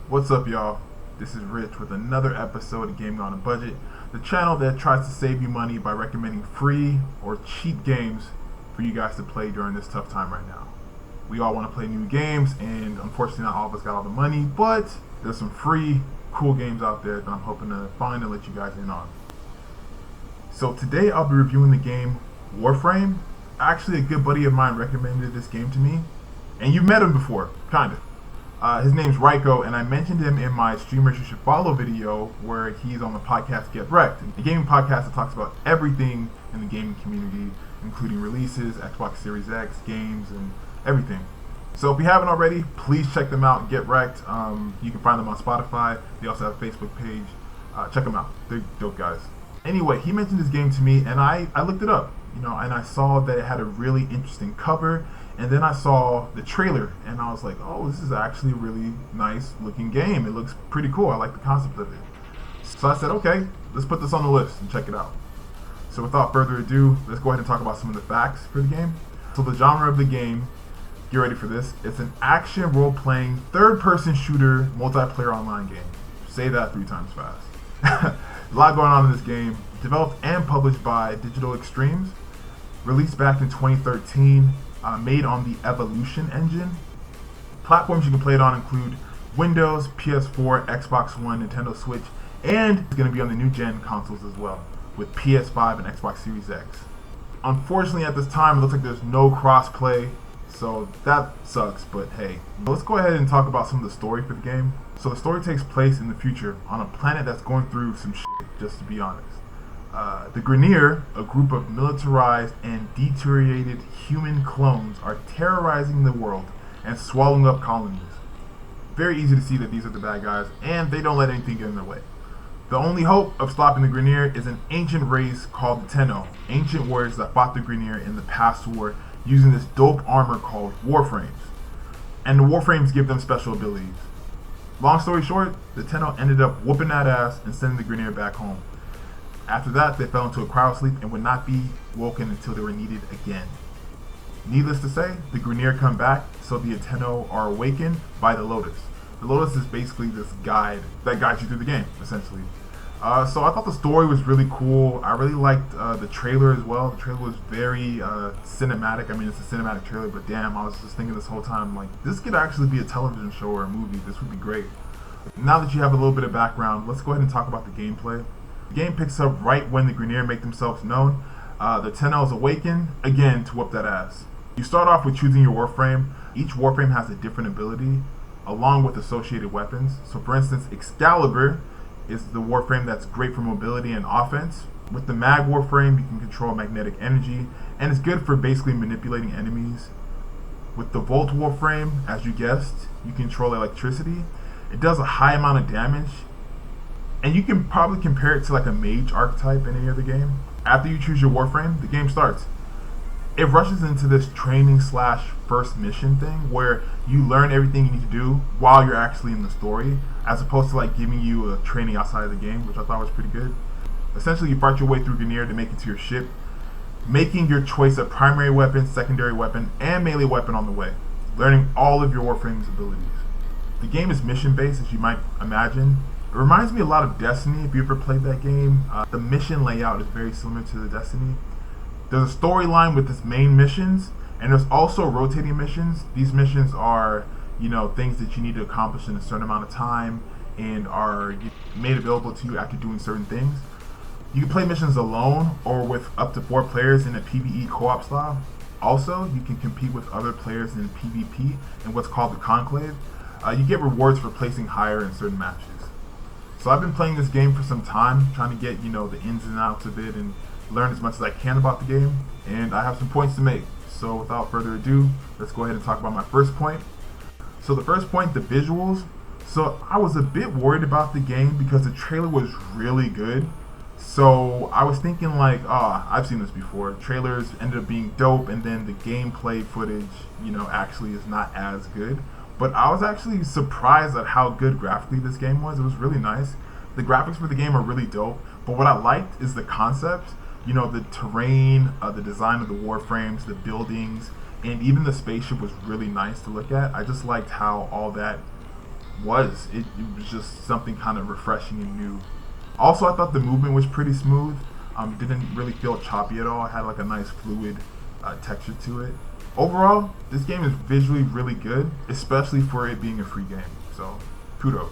What's up, y'all? This is Rich with another episode of Gaming on a Budget, the channel that tries to save you money by recommending free or cheap games for you guys to play during this tough time right now. We all want to play new games, and unfortunately, not all of us got all the money, but there's some free, cool games out there that I'm hoping to find and let you guys in on. So today, I'll be reviewing the game Warframe. Actually, a good buddy of mine recommended this game to me, and you've met him before, kind of. His name's Ryko, and I mentioned him in my Streamers You Should Follow video where he's on the podcast Get Wrecked, a gaming podcast that talks about everything in the gaming community, including releases, Xbox Series X, games, and everything. So if you haven't already, please check them out, Get Wrecked. You can find them on Spotify. They also have a Facebook page. Check them out. They're dope guys. Anyway, he mentioned this game to me, and I looked it up, and I saw that it had a really interesting cover. And then I saw the trailer, and I was like, oh, this is actually a really nice looking game. It looks pretty cool. I like the concept of it. So I said, okay, let's put this on the list and check it out. So without further ado, let's go ahead and talk about some of the facts for the game. So the genre of the game, get ready for this, it's an action role-playing third-person shooter multiplayer online game. Say that 3 times fast. A lot going on in this game. Developed and published by Digital Extremes. Released back in 2013. Made on the Evolution engine. Platforms you can play it on include Windows, PS4, Xbox One, Nintendo Switch, and it's going to be on the new gen consoles as well, with PS5 and Xbox Series X. Unfortunately, at this time, it looks like there's no cross-play, so that sucks, but hey. Let's go ahead and talk about some of the story for the game. So the story takes place in the future, on a planet that's going through some shit, just to be honest. The Grineer, a group of militarized and deteriorated human clones, are terrorizing the world and swallowing up colonies. Very easy to see that these are the bad guys, and they don't let anything get in their way. The only hope of stopping the Grineer is an ancient race called the Tenno, ancient warriors that fought the Grineer in the past war using this dope armor called Warframes. And the Warframes give them special abilities. Long story short, the Tenno ended up whooping that ass and sending the Grineer back home. After that, they fell into a cryosleep and would not be woken until they were needed again. Needless to say, the Grineer come back, so the Tenno are awakened by the Lotus. The Lotus is basically this guide that guides you through the game, essentially. So I thought the story was really cool. I really liked the trailer as well. The trailer was very cinematic. I mean, it's a cinematic trailer, but damn, I was just thinking this whole time, like, this could actually be a television show or a movie. This would be great. Now that you have a little bit of background, let's go ahead and talk about the gameplay. The game picks up right when the Grineer make themselves known. The Tenno is awakened, again, to whoop that ass. You start off with choosing your Warframe. Each Warframe has a different ability, along with associated weapons. So for instance, Excalibur is the Warframe that's great for mobility and offense. With the Mag Warframe, you can control magnetic energy, and it's good for basically manipulating enemies. With the Volt Warframe, as you guessed, you control electricity. It does a high amount of damage, and you can probably compare it to like a mage archetype in any other game. After you choose your Warframe, the game starts. It rushes into this training / first mission thing where you learn everything you need to do while you're actually in the story, as opposed to like giving you a training outside of the game, which I thought was pretty good. Essentially, you fight your way through Grineer to make it to your ship, making your choice of primary weapon, secondary weapon, and melee weapon on the way, learning all of your Warframe's abilities. The game is mission-based, as you might imagine. It reminds me a lot of Destiny, if you ever played that game. The mission layout is very similar to the Destiny. There's a storyline with its main missions, and there's also rotating missions. These missions are, things that you need to accomplish in a certain amount of time and are made available to you after doing certain things. You can play missions alone or with up to 4 players in a PvE co-op style. Also, you can compete with other players in PvP in what's called the Conclave. You get rewards for placing higher in certain matches. So I've been playing this game for some time, trying to get, the ins and outs of it and learn as much as I can about the game, and I have some points to make. So without further ado, let's go ahead and talk about my first point. So the first point, the visuals. So I was a bit worried about the game because the trailer was really good. So I was thinking like, I've seen this before. Trailers ended up being dope, and then the gameplay footage, actually is not as good. But I was actually surprised at how good graphically this game was. It was really nice. The graphics for the game are really dope. But what I liked is the concept. The terrain, the design of the Warframes, the buildings, and even the spaceship was really nice to look at. I just liked how all that It was just something kind of refreshing and new. Also, I thought the movement was pretty smooth. Didn't really feel choppy at all. It had like a nice fluid texture to it. Overall, this game is visually really good, especially for it being a free game. So, kudos.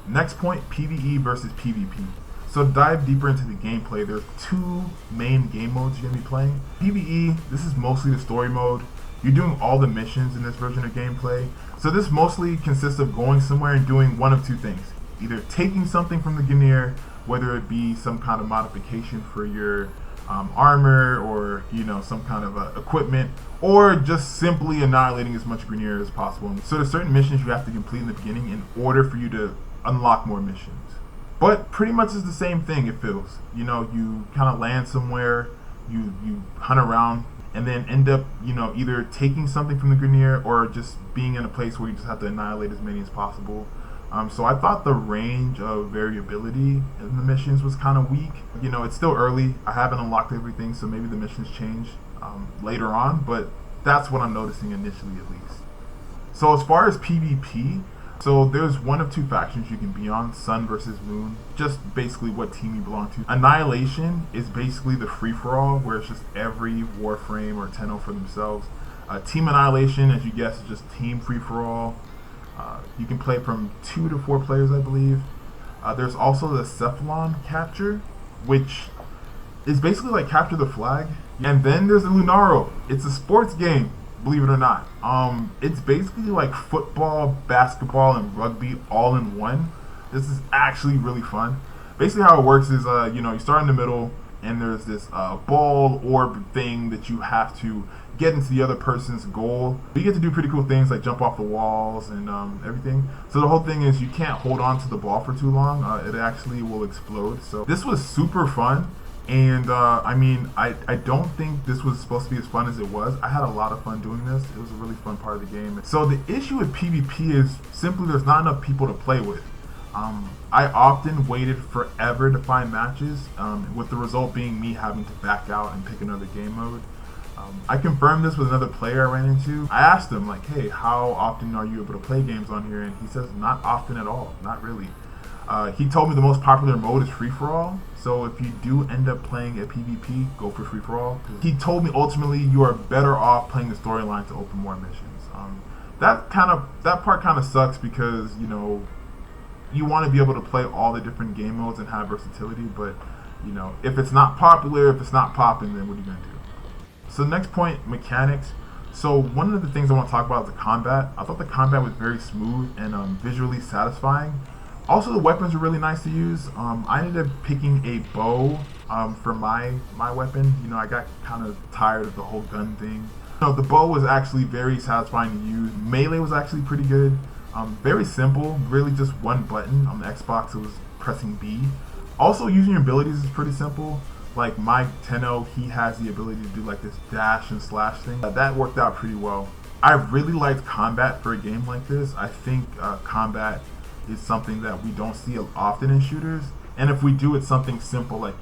Next point, PvE versus PvP. So to dive deeper into the gameplay, there's two main game modes you're going to be playing. PvE, this is mostly the story mode. You're doing all the missions in this version of gameplay. So this mostly consists of going somewhere and doing one of two things. Either taking something from the Guernier, whether it be some kind of modification for your armor or some kind of equipment, or just simply annihilating as much Guernier as possible. So there's certain missions you have to complete in the beginning in order for you to unlock more missions. But pretty much it's the same thing, it feels. You kind of land somewhere, you hunt around, and then end up, either taking something from the Guernier or just being in a place where you just have to annihilate as many as possible. So I thought the range of variability in the missions was kind of weak. It's still early. I haven't unlocked everything, so maybe the missions change later on, but that's what I'm noticing initially at least. So as far as PvP, so there's one of two factions you can be on, Sun versus Moon, just basically what team you belong to. Annihilation is basically the free-for-all, where it's just every Warframe or Tenno for themselves. Team Annihilation, as you guess, is just team free-for-all. You can play from 2 to 4 players, I believe. There's also the Cephalon Capture, which is basically like Capture the Flag. And then there's the Lunaro. It's a sports game, believe it or not. It's basically like football, basketball, and rugby all in one. This is actually really fun. Basically how it works is, you start in the middle, and there's this ball orb thing that you have to get into the other person's goal. You get to do pretty cool things like jump off the walls and everything. So the whole thing is you can't hold on to the ball for too long. It actually will explode. So this was super fun. And I don't think this was supposed to be as fun as it was. I had a lot of fun doing this. It was a really fun part of the game. So the issue with PvP is simply there's not enough people to play with. I often waited forever to find matches, with the result being me having to back out and pick another game mode. I confirmed this with another player I ran into. I asked him, like, hey, how often are you able to play games on here? And he says, not often at all, not really. He told me the most popular mode is free-for-all. So if you do end up playing a PvP, go for free-for-all. He told me ultimately you are better off playing the storyline to open more missions. That part kind of sucks because, you want to be able to play all the different game modes and have versatility, but if it's not popular, if it's not popping, then what are you going to do? So next point, mechanics. So one of the things I want to talk about is the combat. I thought the combat was very smooth and visually satisfying. Also, the weapons were really nice to use. I ended up picking a bow for my weapon. I got kind of tired of the whole gun thing. The bow was actually very satisfying to use. Melee was actually pretty good. Very simple, really just one button. On the Xbox, it was pressing B. Also, using your abilities is pretty simple. Like my Tenno, he has the ability to do like this dash and slash thing. That worked out pretty well. I really liked combat for a game like this. I think combat is something that we don't see often in shooters. And if we do, it's something simple like,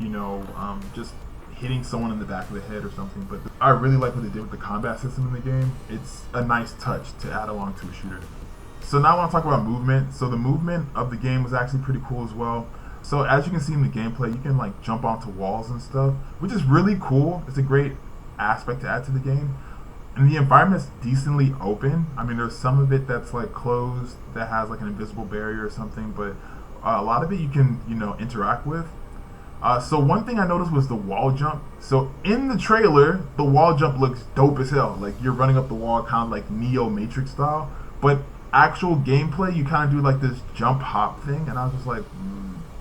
just hitting someone in the back of the head or something. But I really like what they did with the combat system in the game. It's a nice touch to add along to a shooter. So now I want to talk about movement. So the movement of the game was actually pretty cool as well. So as you can see in the gameplay, you can like jump onto walls and stuff, which is really cool. It's a great aspect to add to the game. And the environment's decently open. I mean, there's some of it that's like closed, that has like an invisible barrier or something, but a lot of it you can, interact with. So one thing I noticed was the wall jump. So in the trailer, the wall jump looks dope as hell. Like you're running up the wall kind of like Neo Matrix style, but actual gameplay, you kind of do like this jump hop thing, and I was just like,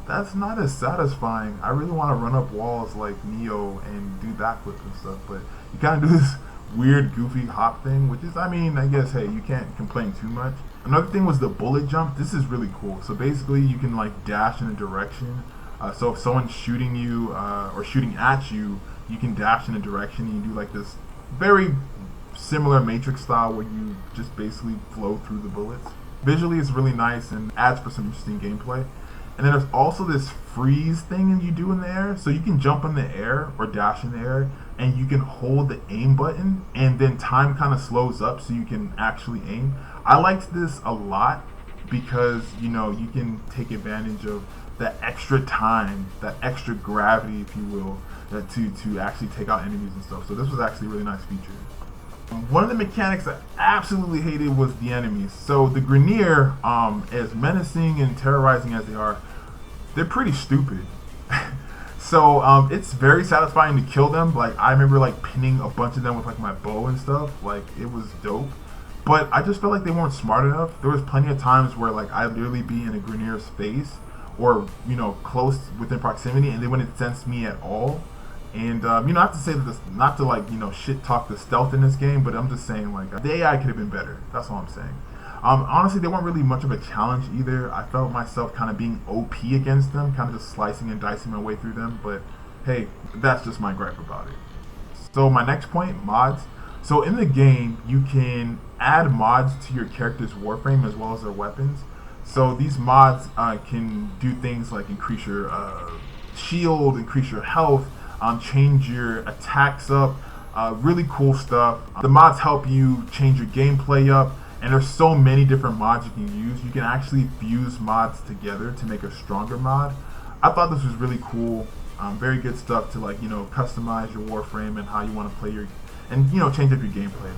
that's not as satisfying. I really want to run up walls like Neo and do backflips and stuff, but you kind of do this weird goofy hop thing, which is, I guess, hey, you can't complain too much. Another thing was the bullet jump. This is really cool. So basically you can like dash in a direction. So if someone's shooting you or shooting at you, you can dash in a direction and you do like this very similar Matrix style where you just basically flow through the bullets. Visually it's really nice and adds for some interesting gameplay. And then there's also this freeze thing you do in the air. So you can jump in the air or dash in the air, and you can hold the aim button, and then time kind of slows up so you can actually aim. I liked this a lot because, you know, you can take advantage of that extra time, that extra gravity, if you will, to actually take out enemies and stuff. So this was actually a really nice feature. One of the mechanics I absolutely hated was the enemies. So the Grineer, as menacing and terrorizing as they are, they're pretty stupid. So it's very satisfying to kill them. Like, I remember like pinning a bunch of them with like my bow and stuff. Like, it was dope. But I just felt like they weren't smart enough. There was plenty of times where like I'd literally be in a Grineer's face, or, you know, close within proximity, and they wouldn't sense me at all. And you know, I have to say that this, not to like, you know, shit talk the stealth in this game, but I'm just saying like the AI could have been better. That's all I'm saying. Honestly, they weren't really much of a challenge either. I felt myself kind of being OP against them, kind of just slicing and dicing my way through them. But hey, that's just my gripe about it. So my next point, mods. So in the game, you can add mods to your character's Warframe as well as their weapons. So these mods can do things like increase your shield, increase your health, change your attacks up, really cool stuff. The mods help you change your gameplay up, and there's so many different mods you can use. You can actually fuse mods together to make a stronger mod. I thought this was really cool. Very good stuff to, like, you know, customize your Warframe and how you want to play your, and, you know, change up your gameplay.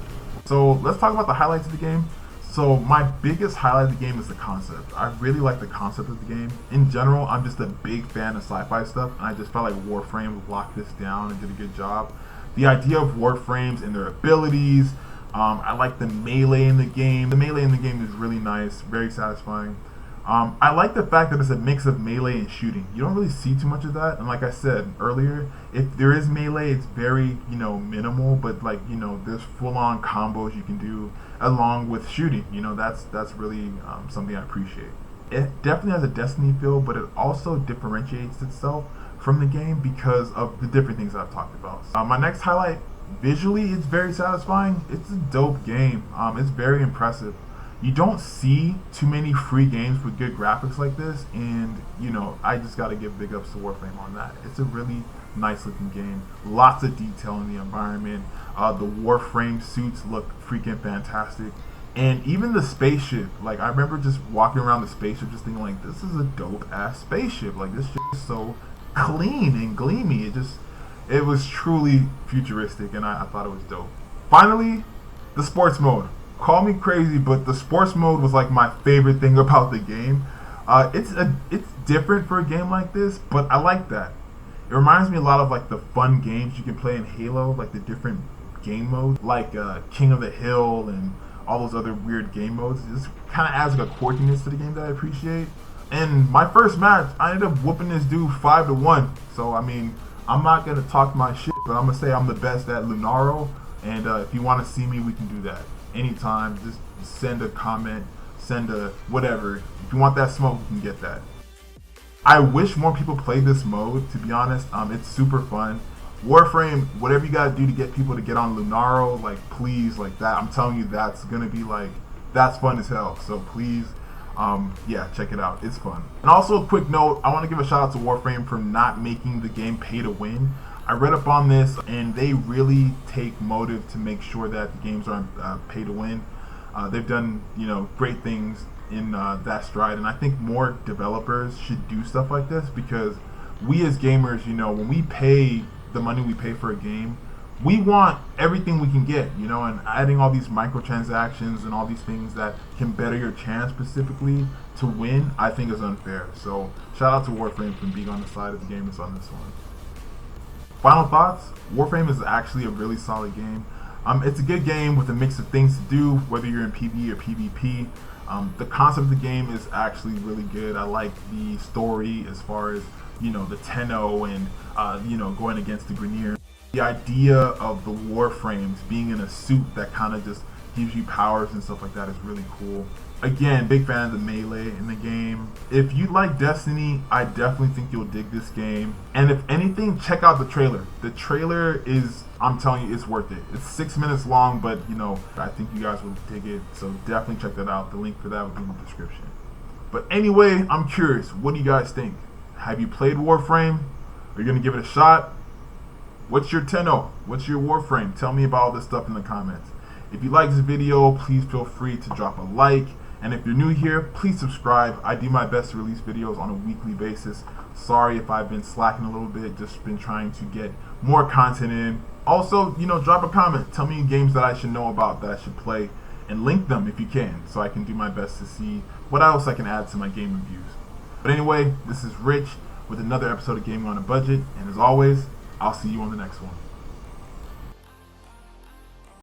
So let's talk about the highlights of the game. So my biggest highlight of the game is the concept. I really like the concept of the game. In general, I'm just a big fan of sci-fi stuff, and I just felt like Warframe locked this down and did a good job. The idea of Warframes and their abilities, I like the melee in the game. The melee in the game is really nice, very satisfying. I like the fact that it's a mix of melee and shooting. You don't really see too much of that, and like I said earlier, if there is melee, it's very, you know, minimal, but like, you know, there's full-on combos you can do along with shooting. You know, that's really something I appreciate. It definitely has a Destiny feel, but it also differentiates itself from the game because of the different things I've talked about. My next highlight, visually, it's very satisfying. It's a dope game. It's very impressive. You don't see too many free games with good graphics like this, and, you know, I just got to give big ups to Warframe on that. It's a really nice looking game. Lots of detail in the environment. The Warframe suits look freaking fantastic. And even the spaceship, like, I remember just walking around the spaceship just thinking like, this is a dope ass spaceship. Like, this shit is so clean and gleamy. It was truly futuristic, and I thought it was dope. Finally, the sports mode. Call me crazy, but the sports mode was like my favorite thing about the game. It's different for a game like this, but I like that. It reminds me a lot of like the fun games you can play in Halo, like the different game modes, like King of the Hill and all those other weird game modes. It just kind of adds like a quirkiness to the game that I appreciate. And my first match, I ended up whooping this dude 5-1. So I mean, I'm not gonna talk my shit, but I'm gonna say I'm the best at Lunaro. And if you want to see me, we can do that anytime. Just send a comment, send a whatever. If you want that smoke, you can get that. I wish more people played this mode, to be honest. It's super fun. Warframe, whatever you gotta do to get people to get on Lunaro, like, please, like that. I'm telling you, that's gonna be like, that's fun as hell. So please, yeah, check it out. It's fun. And also a quick note, I want to give a shout out to Warframe for not making the game pay to win. I read up on this, and they really take motive to make sure that the games aren't pay to win. They've done, you know, great things in that stride, and I think more developers should do stuff like this, because we as gamers, you know, when we pay the money we pay for a game, we want everything we can get, you know, and adding all these microtransactions and all these things that can better your chance specifically to win, I think is unfair. So shout out to Warframe for being on the side of the gamers on this one. Final thoughts, Warframe is actually a really solid game. It's a good game with a mix of things to do, whether you're in PvE or PvP. The concept of the game is actually really good. I like the story as far as, you know, the Tenno and, you know, going against the Grineer. The idea of the Warframes being in a suit that kind of just gives you powers and stuff like that is really cool. Again, big fan of the melee in the game. If you like Destiny, I definitely think you'll dig this game. And if anything, check out the trailer. The trailer is, I'm telling you, it's worth it. It's 6 minutes long, but, you know, I think you guys will dig it. So definitely check that out. The link for that will be in the description. But anyway, I'm curious, what do you guys think? Have you played Warframe? Are you going to give it a shot? What's your tenno? What's your Warframe? Tell me about all this stuff in the comments. If you like this video, please feel free to drop a like. And if you're new here, please subscribe. I do my best to release videos on a weekly basis. Sorry if I've been slacking a little bit, just been trying to get more content in. Also, drop a comment. Tell me games that I should know about, that I should play, and link them if you can, so I can do my best to see what else I can add to my game reviews. But anyway, this is Rich with another episode of Gaming on a Budget, and as always, I'll see you on the next one.